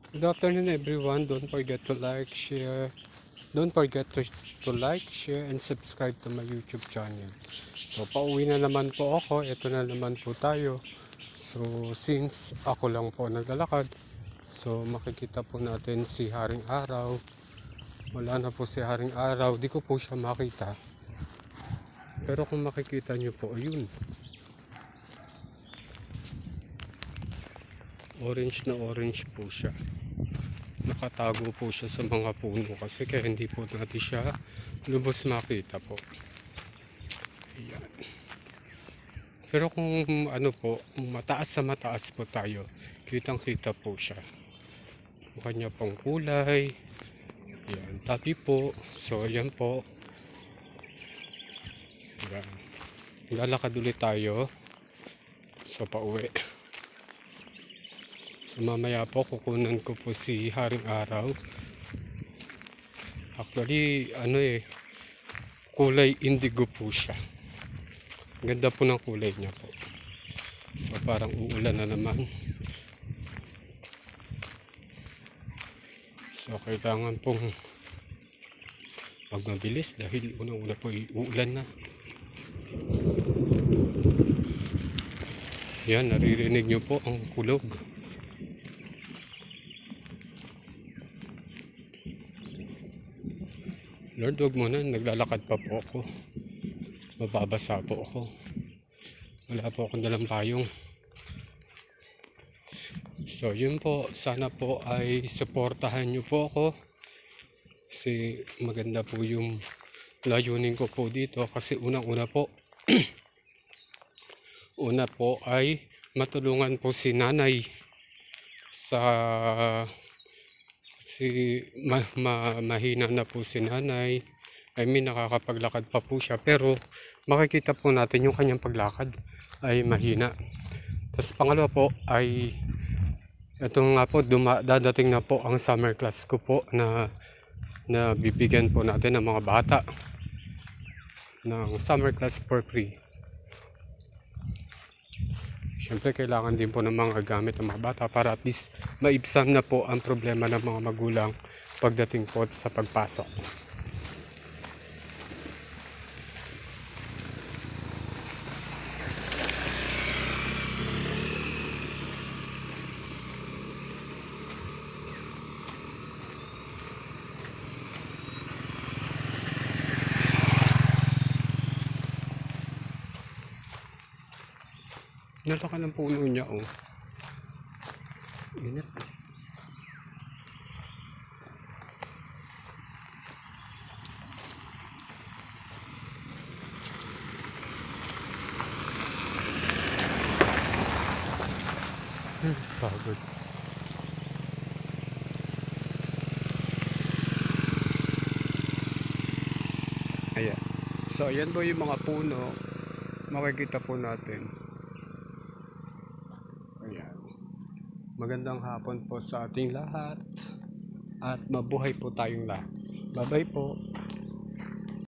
Good afternoon everyone. Don't forget to like, share. Don't forget to like, share, and subscribe to my YouTube channel. So, pauwi na naman po ako. Ito na naman po tayo. So, since ako lang po naglalakad, so makikita po natin si Haring Araw. Wala na po si Haring Araw. Di ko po siya makita. Pero kung makikita nyo po, ayun. Orange na orange po siya. Nakatago po siya sa mga puno kasi kaya hindi po natin siya lubos makita po. Ayan. Pero kung ano po, mataas sa mataas po tayo, kitang kita po siya. Ang kanya pong kulay. Ayan, tabi po. So ayan po. Ayan. Lalakad ulit tayo. So pauwi. So mamaya po kukunan ko po si Haring Araw. Actually kulay indigo po siya. Ganda po ng kulay niya po. So parang uulan na naman. So kailangan pong magmabilis dahil unang-una po uulan na. Yan, naririnig nyo po ang kulog. Lord, wag mo na, naglalakad pa po ako. Mababasa po ako. Wala po akong dalang payong. So yun po, sana po ay suportahan nyo po ako. Kasi maganda po yung layunin ko po dito. Kasi unang-una po, una po ay matulungan po si nanay sa kasi mahina na po si nanay. I mean, nakakapaglakad pa po siya pero makikita po natin yung kanyang paglakad ay mahina. Tapos pangalawa po ay ito nga po, dadating na po ang summer class ko po na bibigyan po natin ng mga bata ng summer class for free. Siyempre kailangan din po ng mga gamit ng mga bata para at least maibsan na po ang problema ng mga magulang pagdating po sa pagpasok. Nalaka ng puno niya, oh. Init. Pagod. Ayan. So, ayan po yung mga puno. Makikita po natin. Ayan. Magandang hapon po sa ating lahat. At mabuhay po tayong lahat. Bye-bye po.